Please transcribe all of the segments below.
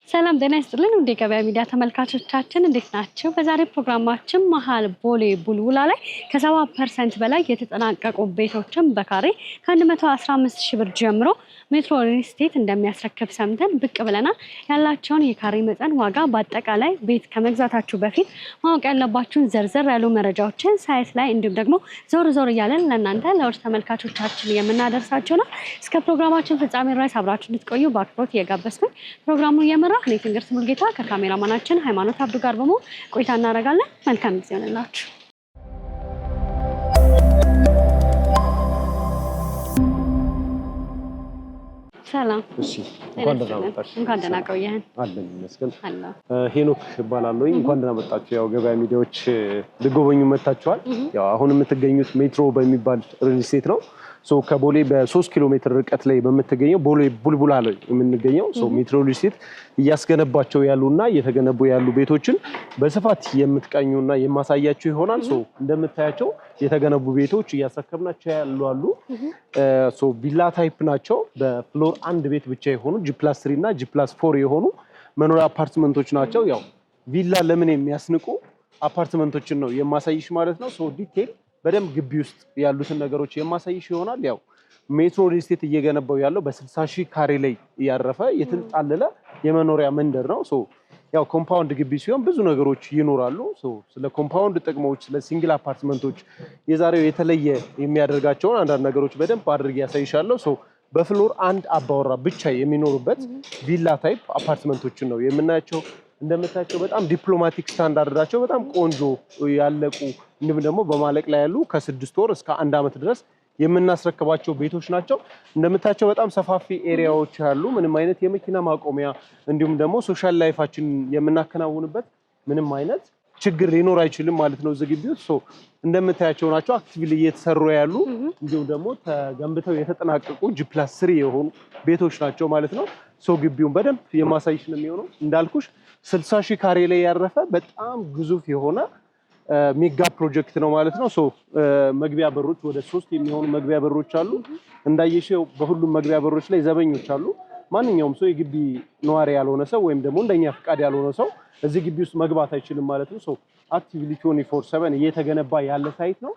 ሰላም ጤና ይስጥልን እንደ ገበያ ሚዲያ ተመልካቾቻችን እንዴት ናችሁ? በዛሬ ፕሮግራማችን መሃል ቦሌ ቡልቡላ ላይ ከ70% በላይ የተጠናቀቁ ቤቶችን በካሬ ከ115,000 ብር ጀምሮ ሜትሮ ሪል ስቴት እንደሚያስረክብ ሰምተን ብቅ ብለናል። ያላቸውን የካሬ መጠን ዋጋ በአጠቃላይ ቤት ከመግዛታችሁ በፊት ማወቅ ያለባችሁን ዘርዘር ያሉ መረጃዎችን ሳይት ላይ እንዲሁም ደግሞ ዞር እያለን ለእናንተ ለውድ ተመልካቾቻችን የምናደርሳችሁ ነው። እስከ ፕሮግራማችን ፍጻሜ ድረስ አብራችሁ እንድትቆዩ በአክብሮት እየጋበዝኩኝ ፕሮግራሙን የመራ እኔ ትንግርት ሙልጌታ ከካሜራማናችን ሃይማኖት አብዱ ጋር በመሆን ቆይታ እናደርጋለን። መልካም ጊዜ ይሁንላችሁ። ሰላም እሺ፣ እንኳን ደህና መጣሽ። እንኳን ደህና ቆየህን። አለን ይመስገን። ሄኖክ እባላለሁ። እንኳን ደህና መጣችሁ። ያው ገበያ ሚዲያዎች ልጎበኙ መጣችኋል። ያው አሁን የምትገኙት ሜትሮ በሚባል ሪል ስቴት ነው። ከቦሌ በ3 ኪሎ ሜትር ርቀት ላይ በምትገኘው ቦሌ ቡልቡላ ላይ የምንገኘው ሜትሮ ሪል ስቴት እያስገነባቸው ያሉና እየተገነቡ ያሉ ቤቶችን በስፋት የምትቃኙና የማሳያችሁ ይሆናል። እንደምታያቸው የተገነቡ ቤቶች እያስረከብናቸው ያሉ አሉ። ቪላ ታይፕ ናቸው። በፍሎር አንድ ቤት ብቻ የሆኑ G+3 እና G+4 የሆኑ መኖሪያ አፓርትመንቶች ናቸው። ያው ቪላ ለምን የሚያስንቁ አፓርትመንቶችን ነው የማሳይሽ ማለት ነው። ዲቴል በደንብ ግቢ ውስጥ ያሉትን ነገሮች የማሳይሽ ይሆናል። ያው ሜትሮ ሪል ስቴት እየገነባው ያለው በ60,000 ካሬ ላይ ያረፈ የተንጣለለ የመኖሪያ መንደር ነው። ያው ኮምፓውንድ ግቢ ሲሆን ብዙ ነገሮች ይኖራሉ። ስለ ኮምፓውንድ ጥቅሞች፣ ስለ ሲንግል አፓርትመንቶች የዛሬው የተለየ የሚያደርጋቸውን አንዳንድ ነገሮች በደንብ አድርጌ ያሳይሻለሁ። በፍሎር አንድ አባወራ ብቻ የሚኖሩበት ቪላ ታይፕ አፓርትመንቶችን ነው የምናያቸው። እንደምታቸው በጣም ዲፕሎማቲክ ስታንዳርዳቸው በጣም ቆንጆ ያለቁ እንዲሁም ደግሞ በማለቅ ላይ ያሉ ከ6 ወር እስከ 1 ዓመት ድረስ የምናስረክባቸው ቤቶች ናቸው። እንደምታቸው በጣም ሰፋፊ ኤሪያዎች ያሉ ምንም አይነት የመኪና ማቆሚያ እንዲሁም ደግሞ ሶሻል ላይፋችን የምናከናውንበት ምንም አይነት ችግር ሊኖር አይችልም ማለት ነው። እዚህ ግቢ ውስጥ እንደምታያቸው ናቸው አክቲቭሊ እየተሰሩ ያሉ እንዲሁም ደግሞ ተገንብተው የተጠናቀቁ G+3 የሆኑ ቤቶች ናቸው ማለት ነው። ግቢውን በደንብ የማሳይሽ ነው የሚሆነው። እንዳልኩሽ 60,000 ካሬ ላይ ያረፈ በጣም ግዙፍ የሆነ ሜጋ ፕሮጀክት ነው ማለት ነው። መግቢያ በሮች ወደ 3 የሚሆኑ መግቢያ በሮች አሉ። እንዳየሽው በሁሉም መግቢያ በሮች ላይ ዘበኞች አሉ። ማንኛውም ሰው የግቢ ነዋሪ ያልሆነ ሰው ወይም ደግሞ እንደኛ ፍቃድ ያልሆነ ሰው እዚህ ግቢ ውስጥ መግባት አይችልም ማለት ነው። አክቲቭሊ 24/7 እየተገነባ ያለ ሳይት ነው።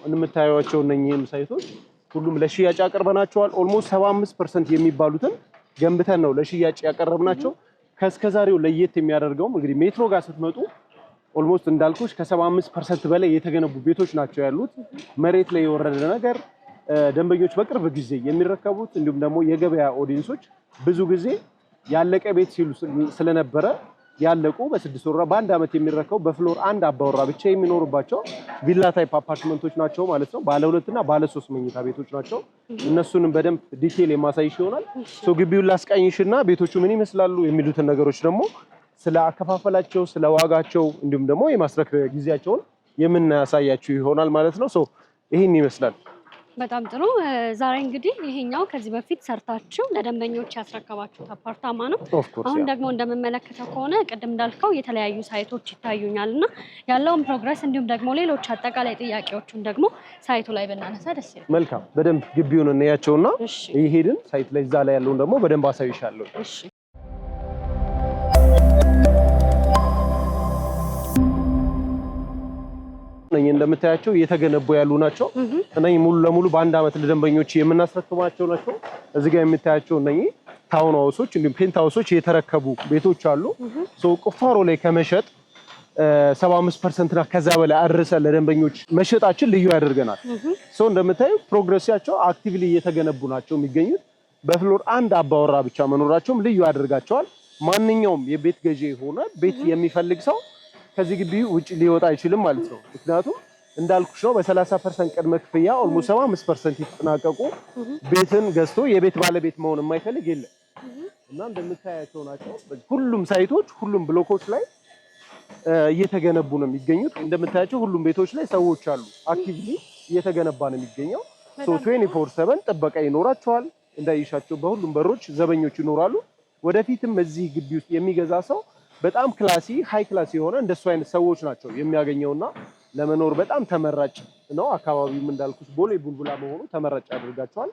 እንምታዩዋቸው እነኚህም ሳይቶች ሁሉም ለሽያጭ አቀርበናቸዋል። ኦልሞስት 75% የሚባሉትን ገንብተን ነው ለሽያጭ ያቀረብናቸው። ከስከዛሬው ለየት የሚያደርገው እንግዲህ ሜትሮ ጋር ስትመጡ ኦልሞስት እንዳልኩሽ ከ75% በላይ የተገነቡ ቤቶች ናቸው ያሉት። መሬት ላይ የወረደ ነገር ደንበኞች በቅርብ ጊዜ የሚረከቡት እንዲሁም ደግሞ የገበያ ኦዲየንሶች ብዙ ጊዜ ያለቀ ቤት ሲሉ ስለነበረ ያለቁ በ6 ወር በ1 ዓመት የሚረከቡ በፍሎር አንድ አባወራ ብቻ የሚኖርባቸው ቪላ ታይፕ አፓርትመንቶች ናቸው ማለት ነው። ባለ 2 እና ባለ 3 መኝታ ቤቶች ናቸው። እነሱንም በደንብ ዲቴል የማሳይሽ ይሆናል። ግቢውን ላስቃኝሽና ቤቶቹ ምን ይመስላሉ የሚሉትን ነገሮች ደግሞ ስለ አከፋፈላቸው፣ ስለ ዋጋቸው እንዲሁም ደግሞ የማስረከቢያ ጊዜያቸውን የምናሳያችሁ ይሆናል ማለት ነው። ይሄን ይመስላል። በጣም ጥሩ። ዛሬ እንግዲህ ይሄኛው ከዚህ በፊት ሰርታችሁ ለደንበኞች ያስረከባችሁት አፓርታማ ነው። አሁን ደግሞ እንደምመለከተው ከሆነ ቅድም እንዳልከው የተለያዩ ሳይቶች ይታዩኛልና ያለውን ፕሮግረስ እንዲሁም ደግሞ ሌሎች አጠቃላይ ጥያቄዎችን ደግሞ ሳይቱ ላይ ብናነሳ ደስ ይላል። መልካም። በደንብ ግቢውን እንያቸውና ይሄድን ሳይት ላይ እዛ ላይ ያለውን ደግሞ በደንብ አሳይሻለሁ። እሺ። እንደምታያቸው እየተገነቡ ያሉ ናቸው። እነኚህ ሙሉ ለሙሉ በ1 ዓመት ለደንበኞች የምናስረክባቸው ናቸው። እዚህ ጋር የምታያቸው እነኚህ ታውን ሃውሶች እንዲሁም ፔንት ሃውሶች የተረከቡ ቤቶች አሉ። ቁፋሮ ላይ ከመሸጥ 75% እና ከዛ በላይ አድርሰን ለደንበኞች መሸጣችን ልዩ ያደርገናል። እንደምታዩ ፕሮግረሲያቸው አክቲቭሊ እየተገነቡ ናቸው የሚገኙት። በፍሎር አንድ አባወራ ብቻ መኖራቸውም ልዩ ያደርጋቸዋል። ማንኛውም የቤት ገዢ የሆነ ቤት የሚፈልግ ሰው ከዚህ ግቢ ውጪ ሊወጣ አይችልም ማለት ነው። ምክንያቱም እንዳልኩሽ ነው በ30% ቅድመ ክፍያ ኦልሞስት 75% የተጠናቀቁ ቤትን ገዝቶ የቤት ባለቤት መሆን የማይፈልግ የለም እና እንደምታያቸው ናቸው። ሁሉም ሳይቶች ሁሉም ብሎኮች ላይ እየተገነቡ ነው የሚገኙት። እንደምታያቸው ሁሉም ቤቶች ላይ ሰዎች አሉ። አክቲቭሊ እየተገነባ ነው የሚገኘው። 24/7 ጥበቃ ይኖራቸዋል። እንዳይሻቸው በሁሉም በሮች ዘበኞች ይኖራሉ። ወደፊትም እዚህ ግቢ ውስጥ የሚገዛ ሰው በጣም ክላሲ ሃይ ክላሲ የሆነ እንደሱ አይነት ሰዎች ናቸው የሚያገኘውና ለመኖር በጣም ተመራጭ ነው። አካባቢውም እንዳልኩት ቦሌ ቡልቡላ መሆኑ ተመራጭ ያደርጋቸዋል።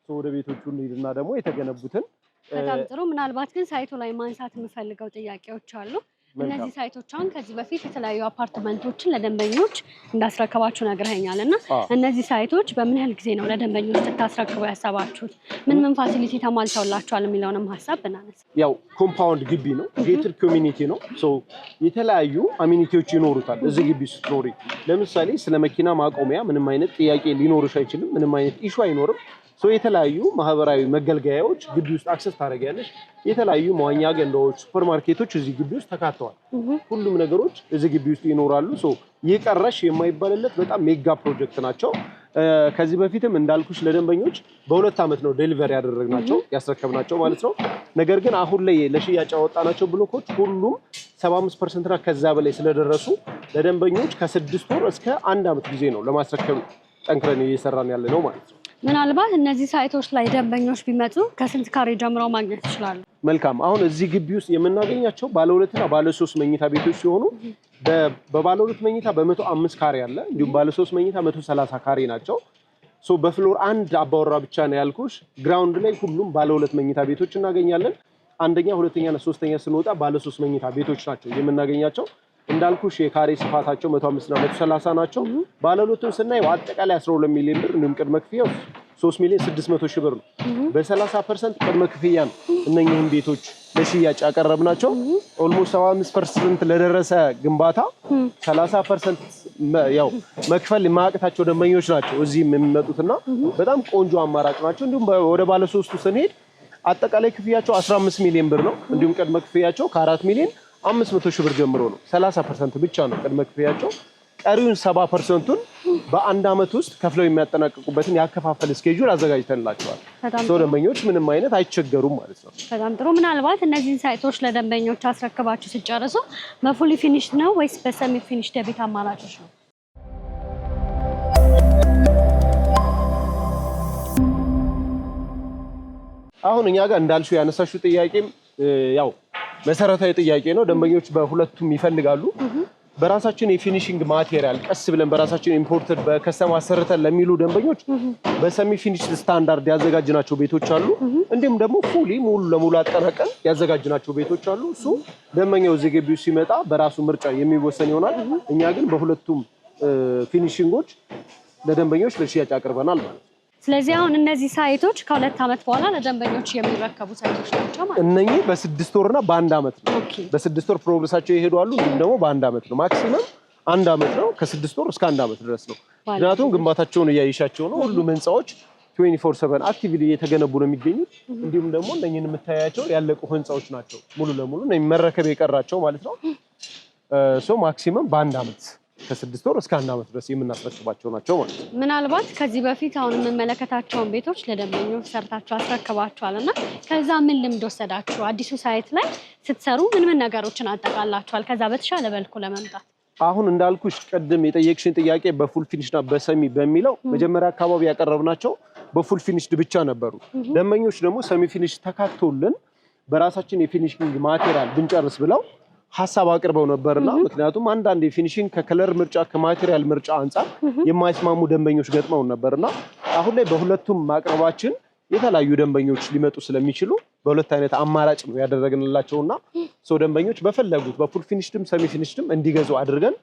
ወደ ቤቶቹ እንሂድና ደግሞ የተገነቡትን በጣም ጥሩ። ምናልባት ግን ሳይቱ ላይ ማንሳት የምፈልገው ጥያቄዎች አሉ። እነዚህ ሳይቶች አሁን ከዚህ በፊት የተለያዩ አፓርትመንቶችን ለደንበኞች እንዳስረከባችሁ ነግረኸኛል እና እነዚህ ሳይቶች በምን ያህል ጊዜ ነው ለደንበኞች ልታስረክቡ ያሰባችሁት? ምን ፋሲሊቲ ተሟልተውላችኋል የሚለውንም ሀሳብ ብናነሳ። ያው ኮምፓውንድ ግቢ ነው፣ ጌትድ ኮሚኒቲ ነው። የተለያዩ አሚኒቲዎች ይኖሩታል እዚህ ግቢ ስትኖሪ። ለምሳሌ ስለ መኪና ማቆሚያ ምንም አይነት ጥያቄ ሊኖርሽ አይችልም። ምንም አይነት ኢሹ አይኖርም። የተለያዩ ማህበራዊ መገልገያዎች ግቢ ውስጥ አክሰስ ታደርጊያለሽ። የተለያዩ መዋኛ ገንዳዎች፣ ሱፐርማርኬቶች እዚህ ግቢ ውስጥ ተካተዋል። ሁሉም ነገሮች እዚህ ግቢ ውስጥ ይኖራሉ። ይቀረሽ የማይባልለት በጣም ሜጋ ፕሮጀክት ናቸው። ከዚህ በፊትም እንዳልኩሽ ለደንበኞች በ2 ዓመት ነው ዴሊቨሪ ያደረግናቸው ያስረከብናቸው ማለት ነው። ነገር ግን አሁን ላይ ለሽያጭ ያወጣናቸው ብሎኮች ሁሉም 75% እና ከዛ በላይ ስለደረሱ ለደንበኞች ከ6 ወር እስከ 1 ዓመት ጊዜ ነው ለማስረከብ ጠንክረን እየሰራን ያለ ነው ማለት ነው። ምናልባት እነዚህ ሳይቶች ላይ ደንበኞች ቢመጡ ከስንት ካሬ ጀምረው ማግኘት ይችላሉ? መልካም። አሁን እዚህ ግቢ ውስጥ የምናገኛቸው ባለ 2 እና ባለ 3 መኝታ ቤቶች ሲሆኑ በባለ 2 መኝታ በ105 ካሬ አለ። እንዲሁም ባለ 3 መኝታ 130 ካሬ ናቸው። በፍሎር አንድ አባወራ ብቻ ነው ያልኩሽ። ግራውንድ ላይ ሁሉም ባለ 2 መኝታ ቤቶች እናገኛለን። አንደኛ፣ ሁለተኛ እና ሶስተኛ ስንወጣ ባለ 3 መኝታ ቤቶች ናቸው የምናገኛቸው። እንዳልኩሽ የካሬ ስፋታቸው 105 እና 130 ናቸው። ባለ 2ቱን ስናይ አጠቃላይ 12 ሚሊዮን ብር እንዲሁም ቅድመ ክፍያው 3 ሚሊዮን 600 ሺህ ብር ነው። በ30% ቅድመ ክፍያ ነው እነኚህን ቤቶች ለሽያጭ ያቀረብናቸው። ኦልሞስት 75% ለደረሰ ግንባታ 30% ያው መክፈል የማያቅታቸው ደንበኞች ናቸው እዚህ የሚመጡትና በጣም ቆንጆ አማራጭ ናቸው። እንዲሁም ወደ ባለ 3ቱ ስንሄድ አጠቃላይ ክፍያቸው 15 ሚሊዮን ብር ነው። እንዲሁም ቅድመ ክፍያቸው ከ4 ሚሊዮን 500 ሺህ ብር ጀምሮ ነው። 30% ብቻ ነው ቅድመ ክፍያቸው። ቀሪውን 70%ቱን በአንድ ዓመት ውስጥ ከፍለው የሚያጠናቅቁበትን ያከፋፈል ስኬጁል አዘጋጅተንላቸዋል። ደንበኞች ምንም አይነት አይቸገሩም ማለት ነው። በጣም ጥሩ። ምናልባት እነዚህን ሳይቶች ለደንበኞች አስረክባችሁ ሲጨርሱ በፉሊ ፊኒሽድ ነው ወይስ በሰሚ ፊኒሽድ የቤት አማራጮች ነው? አሁን እኛ ጋር እንዳልሽው ያነሳሽው ጥያቄም ያው መሰረታዊ ጥያቄ ነው። ደንበኞች በሁለቱም ይፈልጋሉ። በራሳችን የፊኒሺንግ ማቴሪያል ቀስ ብለን በራሳችን ኢምፖርተድ በከስተም አሰርተን ለሚሉ ደንበኞች በሰሚ ፊኒሽድ ስታንዳርድ ያዘጋጅናቸው ቤቶች አሉ። እንዲሁም ደግሞ ፉሊ ሙሉ ለሙሉ አጠናቀን ያዘጋጅናቸው ቤቶች አሉ። እሱ ደንበኛው እዚህ ግቢው ሲመጣ በራሱ ምርጫ የሚወሰን ይሆናል። እኛ ግን በሁለቱም ፊኒሺንጎች ለደንበኞች ለሽያጭ አቅርበናል ማለት ነው። ስለዚህ አሁን እነዚህ ሳይቶች ከ2 ዓመት በኋላ ለደንበኞች የሚረከቡ ሳይቶች ናቸው ማለት ነው። እነኚህ በ6 ወርና በ1 ዓመት ነው። በ6 ወር ፕሮግረሳቸው ይሄዳሉ። እንዲሁም ደግሞ በ1 ዓመት ነው። ማክሲመም 1 ዓመት ነው። ከ6 ወር እስከ 1 ዓመት ድረስ ነው። ምክንያቱም ግንባታቸውን እያይሻቸው ነው። ሁሉም ህንፃዎች 24/7 አክቲቭሊ እየተገነቡ ነው የሚገኙት። እንዲሁም ደግሞ እነኚህን የምታያቸው ያለቁ ህንፃዎች ናቸው። ሙሉ ለሙሉ መረከብ የቀራቸው ማለት ነው። ማክሲመም በ1 ዓመት ከ6 ወር እስከ 1 ዓመት ድረስ የምናስረክባቸው ናቸው ማለት ነው። ምናልባት ከዚህ በፊት አሁን የምንመለከታቸውን ቤቶች ለደንበኞች ሰርታችሁ አስረክባችኋልና ከዛ ምን ልምድ ወሰዳችሁ? አዲሱ ሳይት ላይ ስትሰሩ ምን ነገሮችን አጠቃላችኋል? ከዛ በተሻለ መልኩ ለመምጣት አሁን እንዳልኩሽ ቅድም የጠየቅሽን ጥያቄ በፉል ፊኒሽና በሰሚ በሚለው መጀመሪያ አካባቢ ያቀረብናቸው በፉል ፊኒሽድ ብቻ ነበሩ። ደንበኞች ደግሞ ሰሚ ፊኒሽ ተካክቶልን በራሳችን የፊኒሽንግ ማቴሪያል ብንጨርስ ብለው ሐሳብ አቅርበው ነበርና ምክንያቱም አንዳንድ የፊኒሺንግ ከከለር ምርጫ ከማቴሪያል ምርጫ አንፃር የማይስማሙ ደንበኞች ገጥመውን ነበርና አሁን ላይ በሁለቱም ማቅረባችን የተለያዩ ደንበኞች ሊመጡ ስለሚችሉ በሁለት አይነት አማራጭ ነው ያደረግንላቸውና ደንበኞች በፈለጉት በፉል ፊኒሽድም ሰሚ ፊኒሽድም እንዲገዙ አድርገን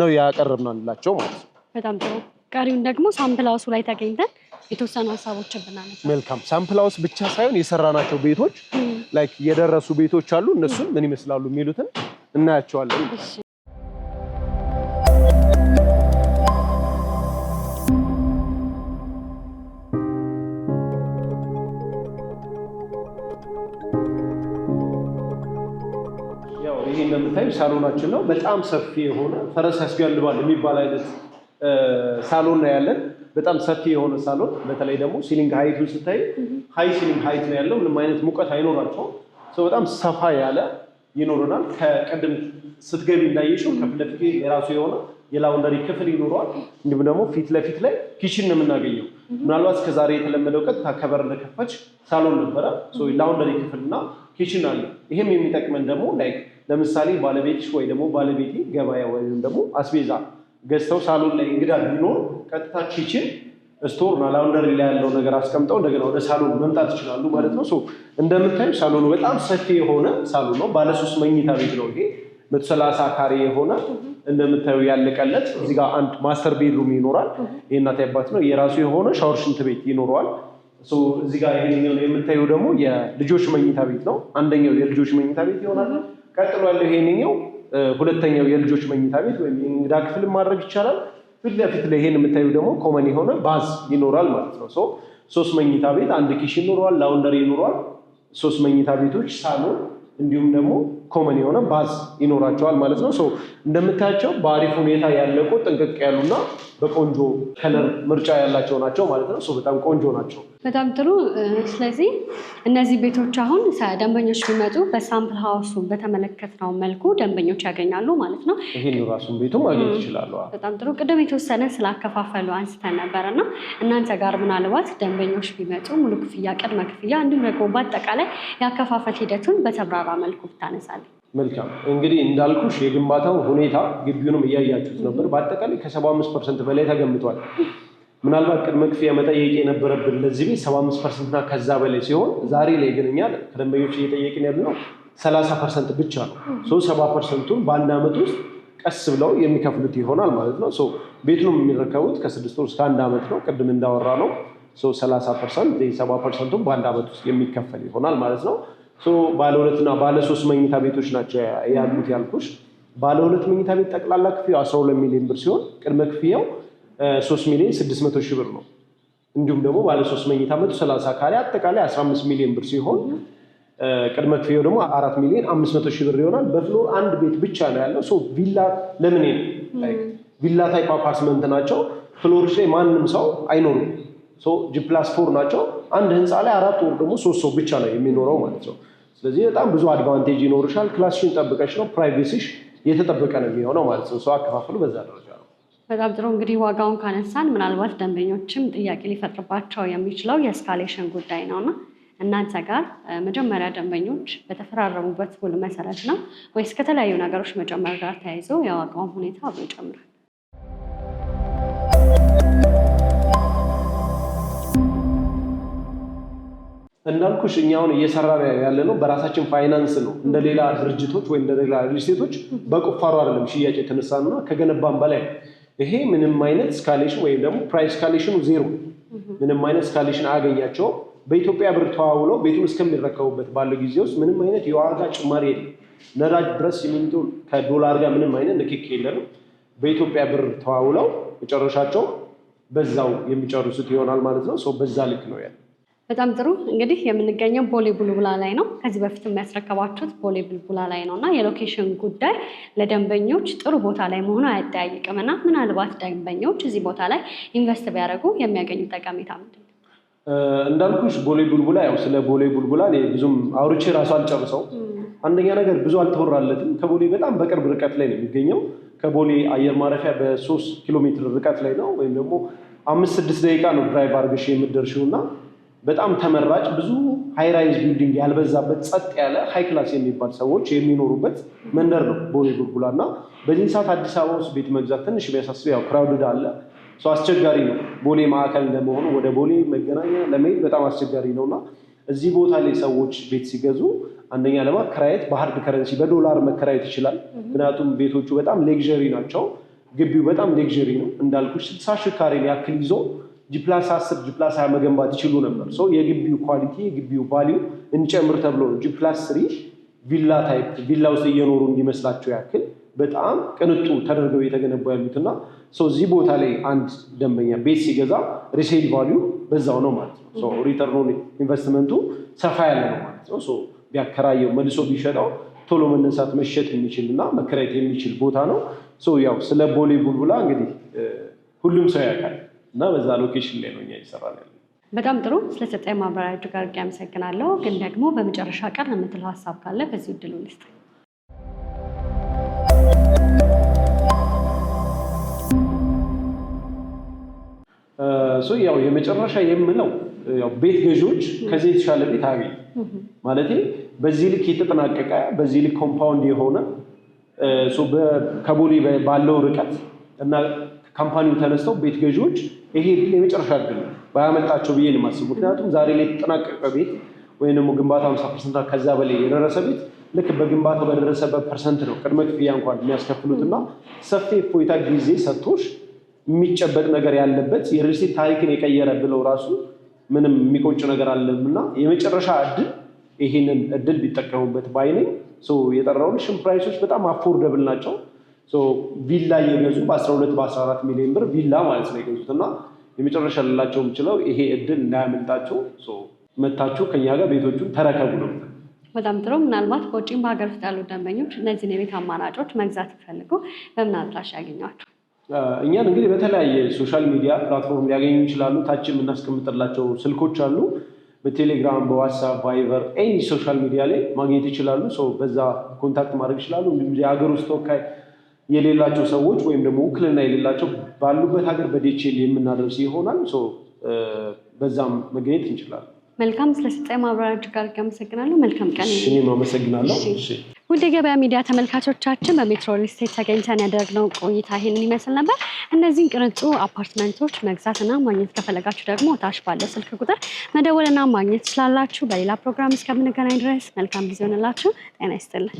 ነው ያቀረብናላቸው ማለት ነው። በጣም ጥሩ። ቀሪውን ደግሞ ሳምፕል ሃውስ ላይ ተገኝተን የተወሰኑ ሀሳቦችን ብናነሳ መልካም። ሳምፕል ሃውስ ብቻ ሳይሆን የሰራናቸው ቤቶች ላይክ የደረሱ ቤቶች አሉ። እነሱን ምን ይመስላሉ የሚሉትን እናያቸዋለን። ያው ይሄ እንደምታዩ ሳሎናችን ነው። በጣም ሰፊ የሆነ ፈረስ ያስጋልባል የሚባል አይነት ሳሎን ነው ያለን። በጣም ሰፊ የሆነ ሳሎን፣ በተለይ ደግሞ ሲሊንግ ሃይቱን ስታይ ሃይ ሲሊንግ ሃይት ነው ያለው። ምንም አይነት ሙቀት አይኖራቸውም። በጣም ሰፋ ያለ ይኖረናል። ከቀድም ስትገቢ እንዳየሽው ከፊት ለፊት የራሱ የሆነ የላውንደሪ ክፍል ይኖረዋል። እንዲሁም ደግሞ ፊት ለፊት ላይ ኪችን ነው የምናገኘው። ምናልባት እስከዛሬ የተለመደው ቀጥታ ከበር እንደከፈች ሳሎን ነበረ። ላውንደሪ ክፍልና ኪችን አለ። ይሄም የሚጠቅመን ደግሞ ላይክ ለምሳሌ ባለቤትሽ ወይ ደግሞ ባለቤቴ ገበያ ወይም ደግሞ አስቤዛ ገዝተው ሳሎን ላይ እንግዳ ቢኖር ቀጥታ ኪችን ስቶር እና ላውንደሪ ላይ ያለው ነገር አስቀምጠው እንደገና ወደ ሳሎን መምጣት ይችላሉ ማለት ነው። እንደምታዩ ሳሎኑ በጣም ሰፊ የሆነ ሳሎን ነው። ባለ 3 መኝታ ቤት ነው። ይሄ 130 ካሬ የሆነ እንደምታዩ ያለቀለት። እዚህ ጋር አንድ ማስተር ቤድሩም ይኖራል። ይሄ እናት አባት ነው። የራሱ የሆነ ሻወር ሽንት ቤት ይኖረዋል። እዚህ ጋር ይሄኛው የምታዩ ደግሞ የልጆች መኝታ ቤት ነው። አንደኛው የልጆች መኝታ ቤት ይሆናል። ቀጥሎ ያለው ይሄኛው ሁለተኛው የልጆች መኝታ ቤት ወይም የእንግዳ ክፍል ማድረግ ይቻላል። ፊት ለፊት ላይ ይሄን የምታዩ ደግሞ ኮመን የሆነ ባዝ ይኖራል ማለት ነው። 3 መኝታ ቤት፣ አንድ ኪችን ይኖረዋል፣ ላውንደሪ ይኖረዋል። 3 መኝታ ቤቶች፣ ሳሎን እንዲሁም ደግሞ ኮመን የሆነ ባዝ ይኖራቸዋል ማለት ነው። እንደምታያቸው በአሪፍ ሁኔታ ያለቁ ጥንቅቅ ያሉና በቆንጆ ከለር ምርጫ ያላቸው ናቸው ማለት ነው። በጣም ቆንጆ ናቸው። በጣም ጥሩ። ስለዚህ እነዚህ ቤቶች አሁን ደንበኞች ቢመጡ በሳምፕል ሀውሱ በተመለከትነው መልኩ ደንበኞች ያገኛሉ ማለት ነው። ይህን ራሱን ቤቱ ማግኘት ይችላሉ። በጣም ጥሩ። ቅድም የተወሰነ ስላከፋፈሉ አንስተን ነበር እና እናንተ ጋር ምናልባት ደንበኞች ቢመጡ ሙሉ ክፍያ፣ ቅድመ ክፍያ እንዲሁም ደግሞ በአጠቃላይ የአከፋፈል ሂደቱን በተብራራ መልኩ ብታነሳለን። መልካም። እንግዲህ እንዳልኩሽ የግንባታው ሁኔታ ግቢውንም እያያችሁት ነበር። በአጠቃላይ ከ75% በላይ ተገምቷል። ምናልባት ቅድመ ክፍያ መጠየቅ የነበረብን ለዚህ ቤት 75% እና ከዛ በላይ ሲሆን ዛሬ ላይ ግን እኛ ከደንበኞች እየጠየቅን ያለነው 30% ብቻ ነው። 70%ቱን በአንድ ዓመት ውስጥ ቀስ ብለው የሚከፍሉት ይሆናል ማለት ነው። ቤቱንም የሚረከቡት ከ6 ወር እስከ 1 ዓመት ነው። ቅድም እንዳወራ ነው 30%፣ 70%ቱን በአንድ ዓመት ውስጥ የሚከፈል ይሆናል ማለት ነው። ባለ 2 እና ባለ 3 መኝታ ቤቶች ናቸው ያሉት ያልኩሽ። ባለ 2 መኝታ ቤት ጠቅላላ ክፍያው 12 ሚሊዮን ብር ሲሆን ቅድመ ክፍያው 3 ሚሊዮን 600 ሺህ ብር ነው። እንዲሁም ደግሞ ባለ 3 መኝታ 130 ካሬ አጠቃላይ 15 ሚሊዮን ብር ሲሆን ቅድመ ክፍያው ደግሞ 4 ሚሊዮን 500 ሺህ ብር ይሆናል። በፍሎር አንድ ቤት ብቻ ነው ያለው። ቪላ ለምን ቪላ ታይፕ አፓርትመንት ናቸው። ፍሎሮች ላይ ማንም ሰው አይኖርም። ጂ+4 ናቸው። አንድ ህንፃ ላይ 4 ወር ደግሞ 3 ሰው ብቻ ነው የሚኖረው ማለት ነው። ስለዚህ በጣም ብዙ አድቫንቴጅ ይኖርሻል። ክላስሽን ጠብቀሽ ነው፣ ፕራይቬሲሽ የተጠበቀ ነው የሚሆነው ማለት ነው። አከፋፈሉ በዛ ደረጃ ነው። በጣም ጥሩ። እንግዲህ ዋጋውን ካነሳን ምናልባት ደንበኞችም ጥያቄ ሊፈጥርባቸው የሚችለው የኤስካሌሽን ጉዳይ ነውና እናንተ ጋር መጀመሪያ ደንበኞች በተፈራረሙበት ውል መሰረት ነው ወይስ ከተለያዩ ነገሮች መጨመር ጋር ተያይዞ የዋጋውን ሁኔታ አብሮ ይጨምራል? እንዳልኩሽ እኛውን እየሰራ ያለ ነው በራሳችን ፋይናንስ ነው። እንደሌላ ድርጅቶች ወይ እንደሌላ ሪልስቴቶች በቁፋሮ አይደለም ሽያጭ የተነሳና ከገነባን በላይ ይሄ ምንም አይነት ስካሌሽን ወይም ደግሞ ፕራይስ ስካሌሽኑ ዜሮ፣ ምንም አይነት ስካሌሽን አያገኛቸውም። በኢትዮጵያ ብር ተዋውለው ቤቱን እስከሚረከቡበት ባለው ጊዜ ውስጥ ምንም አይነት የዋጋ ጭማሪ የለም። ነዳጅ፣ ብረት፣ ሲሚንቶ ከዶላር ጋር ምንም አይነት ንክኪ የለንም። በኢትዮጵያ ብር ተዋውለው መጨረሻቸው በዛው የሚጨርሱት ይሆናል ማለት ነው። በዛ ልክ ነው ያለው። በጣም ጥሩ። እንግዲህ የምንገኘው ቦሌ ቡልቡላ ላይ ነው። ከዚህ በፊት የሚያስረከባችሁት ቦሌ ቡልቡላ ላይ ነው እና የሎኬሽን ጉዳይ ለደንበኞች ጥሩ ቦታ ላይ መሆኑ አያጠያይቅም እና ምናልባት ደንበኞች እዚህ ቦታ ላይ ኢንቨስት ቢያደርጉ የሚያገኙት ጠቀሜታ ምንድን ነው? እንዳልኩሽ ቦሌ ቡልቡላ ያው ስለ ቦሌ ቡልቡላ ብዙም አውርቼ ራሱ አልጨርሰው። አንደኛ ነገር ብዙ አልተወራለትም። ከቦሌ በጣም በቅርብ ርቀት ላይ ነው የሚገኘው። ከቦሌ አየር ማረፊያ በ3 ኪሎ ሜትር ርቀት ላይ ነው፣ ወይም ደግሞ 5-6 ደቂቃ ነው ድራይቭ አድርገሽ የምትደርሺው እና በጣም ተመራጭ ብዙ ሃይራይዝ ቢልዲንግ ያልበዛበት ጸጥ ያለ ሃይ ክላስ የሚባል ሰዎች የሚኖሩበት መንደር ነው ቦሌ ቡልቡላ እና በዚህ ሰዓት አዲስ አበባ ውስጥ ቤት መግዛት ትንሽ ቢያሳስብ ያው ክራውድድ አለ፣ አስቸጋሪ ነው። ቦሌ ማዕከል እንደመሆኑ ወደ ቦሌ መገናኛ ለመሄድ በጣም አስቸጋሪ ነው እና እዚህ ቦታ ላይ ሰዎች ቤት ሲገዙ አንደኛ ለማከራየት በሀርድ ከረንሲ በዶላር መከራየት ይችላል። ምክንያቱም ቤቶቹ በጣም ሌግዠሪ ናቸው። ግቢው በጣም ሌግዠሪ ነው እንዳልኩሽ 60 ሺህ ካሬ ያክል ይዞ ጂ+10 ጂ+20 መገንባት ይችሉ ነበር። የግቢው ኳሊቲ የግቢው ቫሊዩ እንጨምር ተብሎ ነው ጂ+3 ቪላ ታይፕ ቪላ ውስጥ እየኖሩ እንዲመስላቸው ያክል በጣም ቅንጡ ተደርገው የተገነቡ ያሉትና እዚህ ቦታ ላይ አንድ ደንበኛ ቤት ሲገዛ ሪሴል ቫሊዩ በዛው ነው ማለት ነው። ሪተርን ኢንቨስትመንቱ ሰፋ ያለ ነው ማለት ነው። ቢያከራየው መልሶ ቢሸጠው ቶሎ መነሳት መሸጥ የሚችል እና መከራየት የሚችል ቦታ ነው። ያው ስለ ቦሌ ቡልቡላ እንግዲህ ሁሉም ሰው ያውቃል እና በዛ ሎኬሽን ላይ ነው እኛ እየሰራን ያለው። በጣም ጥሩ። ስለሰጠኝ ማብራሪያ እጅግ አድርጌ አመሰግናለሁ። ግን ደግሞ በመጨረሻ ቀን የምትለው ሀሳብ ካለ በዚህ እድሉ ልስጥ። ያው የመጨረሻ የምለው ያው ቤት ገዢዎች ከዚህ የተሻለ ቤት አገኝ ማለት በዚህ ልክ የተጠናቀቀ በዚህ ልክ ኮምፓውንድ የሆነ ከቦሌ ባለው ርቀት እና ካምፓኒው ተነስተው ቤት ገዢዎች ይሄ የመጨረሻ እድል ባያመልጣቸው ብዬ ነው የማስበው። ምክንያቱም ዛሬ ላይ የተጠናቀቀ ቤት ወይም ደግሞ ግንባታ 50% ከዛ በላይ የደረሰ ቤት ልክ በግንባታው በደረሰበት ፐርሰንት ነው ቅድመ ክፍያ እንኳን የሚያስከፍሉትና ሰፊ እፎይታ ጊዜ ሰጥቶሽ የሚጨበጥ ነገር ያለበት የሪል ስቴት ታሪክን የቀየረ ብለው ራሱ ምንም የሚቆጭ ነገር አለምና የመጨረሻ እድል ይሄንን እድል ቢጠቀሙበት ባይነኝ። የጠራውን ፕራይሶች በጣም አፎርደብል ናቸው። ቪላ እየገዙ በ12 በ14 ሚሊዮን ብር ቪላ ማለት ነው የገዙት እና የመጨረሻ ልላቸው የምችለው ይሄ እድል እንዳያመልጣቸው መታችሁ ከኛ ጋር ቤቶቹን ተረከቡ ነው። በጣም ጥሩ። ምናልባት በውጭም በሀገር ውስጥ ያሉ ደንበኞች እነዚህን የቤት አማራጮች መግዛት ይፈልጉ በምን አድራሻ ያገኟቸው? እኛን እንግዲህ በተለያየ ሶሻል ሚዲያ ፕላትፎርም ሊያገኙ ይችላሉ። ታች የምናስቀምጥላቸው ስልኮች አሉ። በቴሌግራም፣ በዋትሳፕ፣ ቫይበር ኤኒ ሶሻል ሚዲያ ላይ ማግኘት ይችላሉ። በዛ ኮንታክት ማድረግ ይችላሉ። እንዲሁም የሀገር ውስጥ ተወካይ የሌላቸው ሰዎች ወይም ደግሞ ውክልና የሌላቸው ባሉበት ሀገር በዲኤችኤል የምናደርስ ይሆናል። በዛም መገኘት እንችላለን። መልካም። ስለሰጠኝ ማብራሪያ እጅግ አድርጌ አመሰግናለሁ። መልካም ቀን። እኔም አመሰግናለሁ። ውድ የገበያ ሚዲያ ተመልካቾቻችን በሜትሮ ሪል ስቴት ተገኝተን ያደረግነው ቆይታ ይሄንን ይመስል ነበር። እነዚህን ቅንጡ አፓርትመንቶች መግዛትና ማግኘት ከፈለጋችሁ ደግሞ ታች ባለው ስልክ ቁጥር መደወልና ማግኘት ትችላላችሁ። በሌላ ፕሮግራም እስከምንገናኝ ድረስ መልካም ጊዜ ሆነላችሁ። ጤና ይስጥልን።